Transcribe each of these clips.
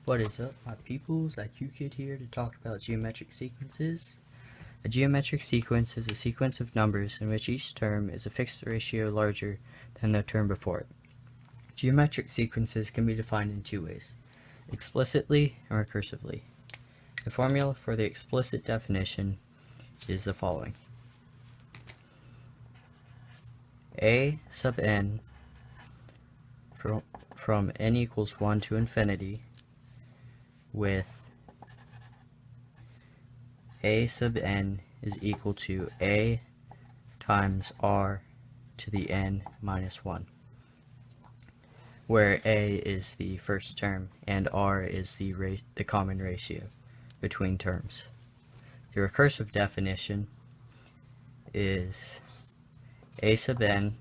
What is up, my peoples? IQ Kid here to talk about geometric sequences. A geometric sequence is a sequence of numbers in which each term is a fixed ratio larger than the term before it. Geometric sequences can be defined in two ways, explicitly and recursively. The formula for the explicit definition is the following. A sub n from n equals 1 to infinity with a sub n is equal to a times r to the n minus 1, where a is the first term and r is the common ratio between terms. The recursive definition is a sub n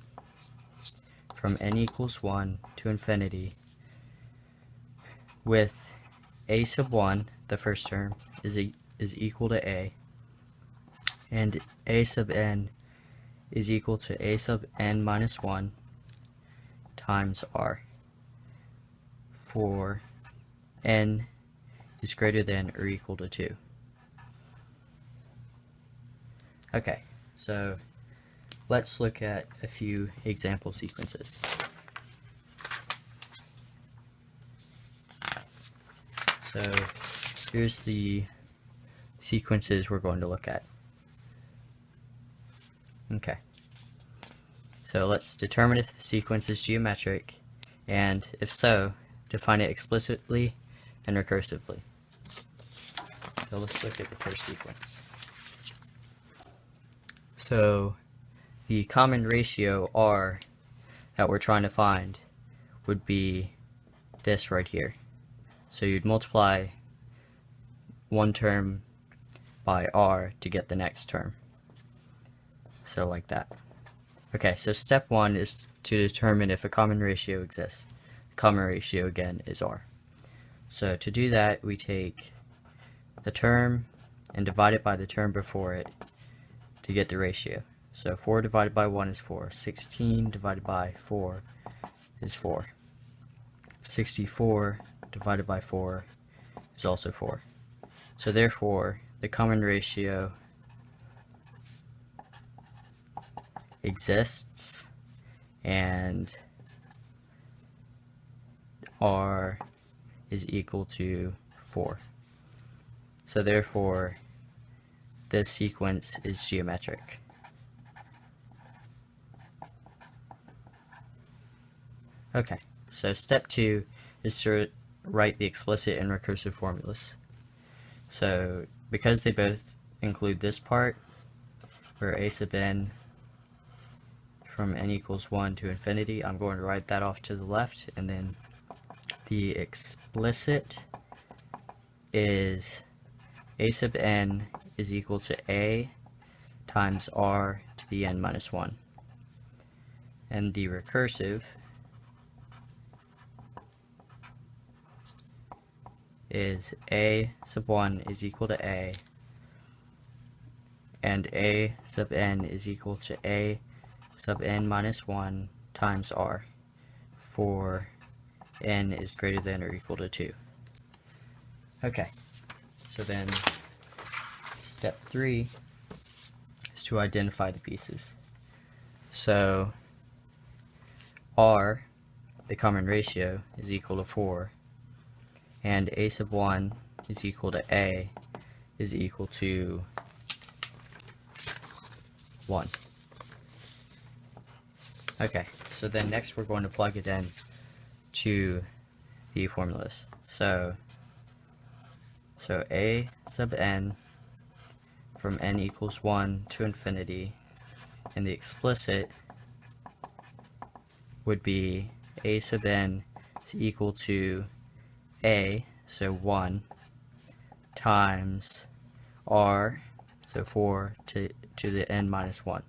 from n equals 1 to infinity with a sub 1, the first term, is equal to a, and a sub n is equal to a sub n minus 1 times r, for n is greater than or equal to 2. Okay, so let's look at a few example sequences. So here's the sequences we're going to look at. Okay, so let's determine if the sequence is geometric, and if so, define it explicitly and recursively. So let's look at the first sequence. So the common ratio r that we're trying to find would be this right here. So you'd multiply one term by r to get the next term. So like that. Okay, so step one is to determine if a common ratio exists. The common ratio again is r. So to do that, we take the term and divide it by the term before it to get the ratio. So 4 divided by 1 is 4. 16 divided by 4 is 4. 64 divided by 4 is also 4. So therefore, the common ratio exists and r is equal to 4. So therefore, this sequence is geometric. Okay, so step 2 is to write the explicit and recursive formulas. So because they both include this part, where a sub n from n equals 1 to infinity, I'm going to write that off to the left, and then the explicit is a sub n is equal to a times r to the n minus 1. And the recursive is a sub 1 is equal to a, and a sub n is equal to a sub n minus 1 times r, for n is greater than or equal to 2. Okay, so then step 3 is to identify the pieces. So r, the common ratio, is equal to 4, and a sub 1 is equal to a is equal to 1. Okay, so then next we're going to plug it in to the formulas. So a sub n from n equals 1 to infinity, and the explicit would be a sub n is equal to a, so 1, times r, so 4 to the n minus 1.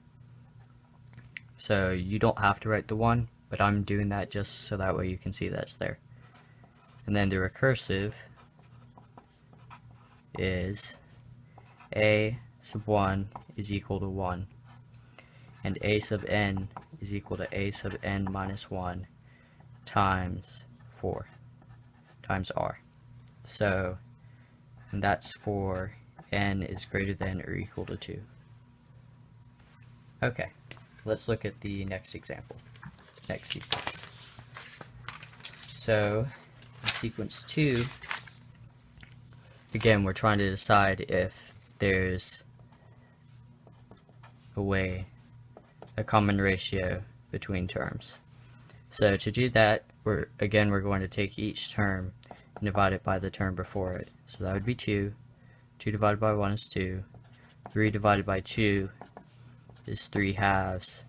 So you don't have to write the 1, but I'm doing that just so that way you can see that's there. And then the recursive is a sub 1 is equal to 1, and a sub n is equal to a sub n minus 1 times 4 times r. So and that's for n is greater than or equal to 2. Okay, let's look at the next example, next sequence. So in sequence 2, again, we're trying to decide if there's a common ratio between terms. So to do that, we're going to take each term and divide it by the term before it. So that would be 2. 2 divided by 1 is 2. 3 divided by 2 is 3 halves.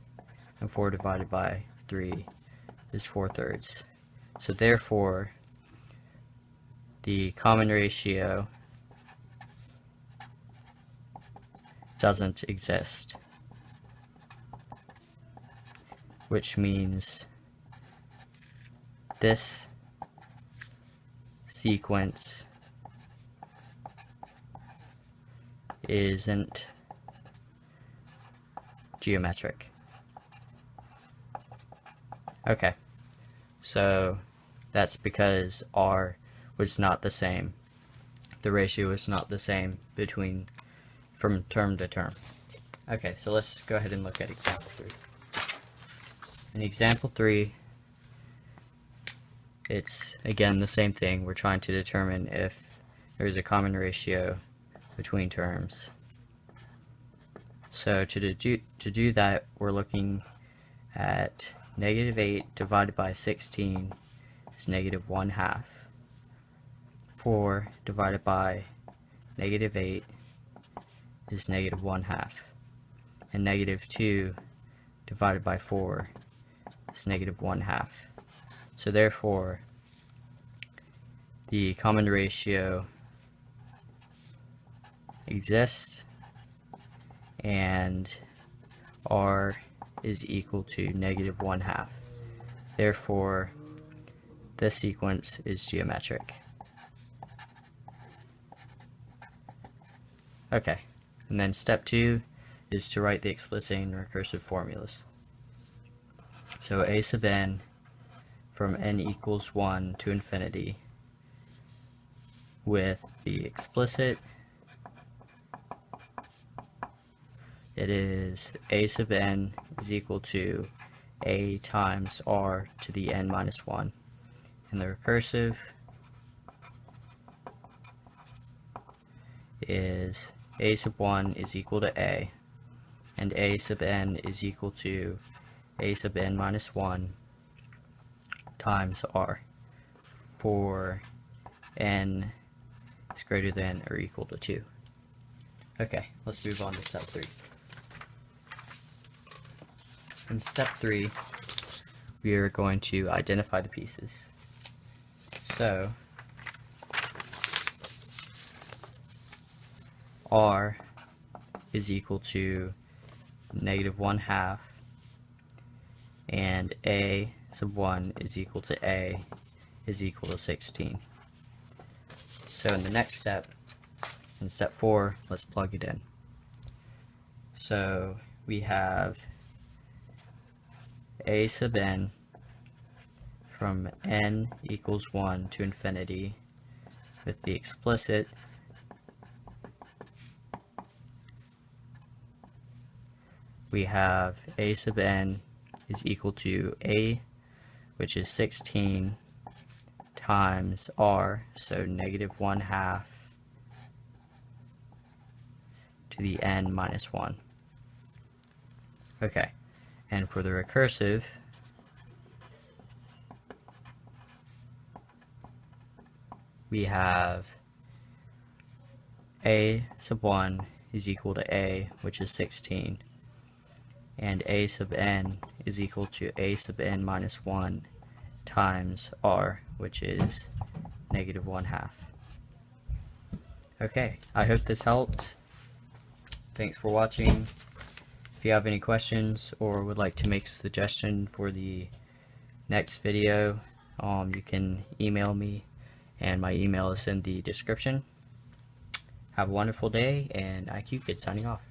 And 4 divided by 3 is 4 thirds. So therefore, the common ratio doesn't exist, which means this sequence isn't geometric. Okay, so that's because R was not the same. The ratio is not the same from term to term. Okay, so let's go ahead and look at example 3. In example 3, it's again the same thing. We're trying to determine if there's a common ratio between terms. So to do that, we're looking at -8 divided by 16 is -1/2. 4 divided by -8 is -1/2. And -2 divided by 4 is -1/2. So therefore, the common ratio exists, and R is equal to -1/2. Therefore, this sequence is geometric. Okay, and then step 2 is to write the explicit and recursive formulas. So a sub n from n equals 1 to infinity with the explicit, it is a sub n is equal to a times r to the n minus 1. And the recursive is a sub 1 is equal to a, and a sub n is equal to a sub n minus 1 times r for n is greater than or equal to 2. Okay, let's move on to step 3. In step 3, we are going to identify the pieces. So, R is equal to -1/2, and A sub 1 is equal to A is equal to 16. So in the next step, in step 4, let's plug it in. So we have a sub n from n equals 1 to infinity with the explicit we have a sub n is equal to a, which is 16, times r, so -1/2 to the n minus 1. Okay, and for the recursive, we have a sub 1 is equal to a, which is 16, and a sub n is equal to a sub n minus 1 times r, which is -1/2. Okay, I hope this helped. Thanks for watching. If you have any questions or would like to make a suggestion for the next video, you can email me, and my email is in the description. Have a wonderful day, and IQ Kid signing off.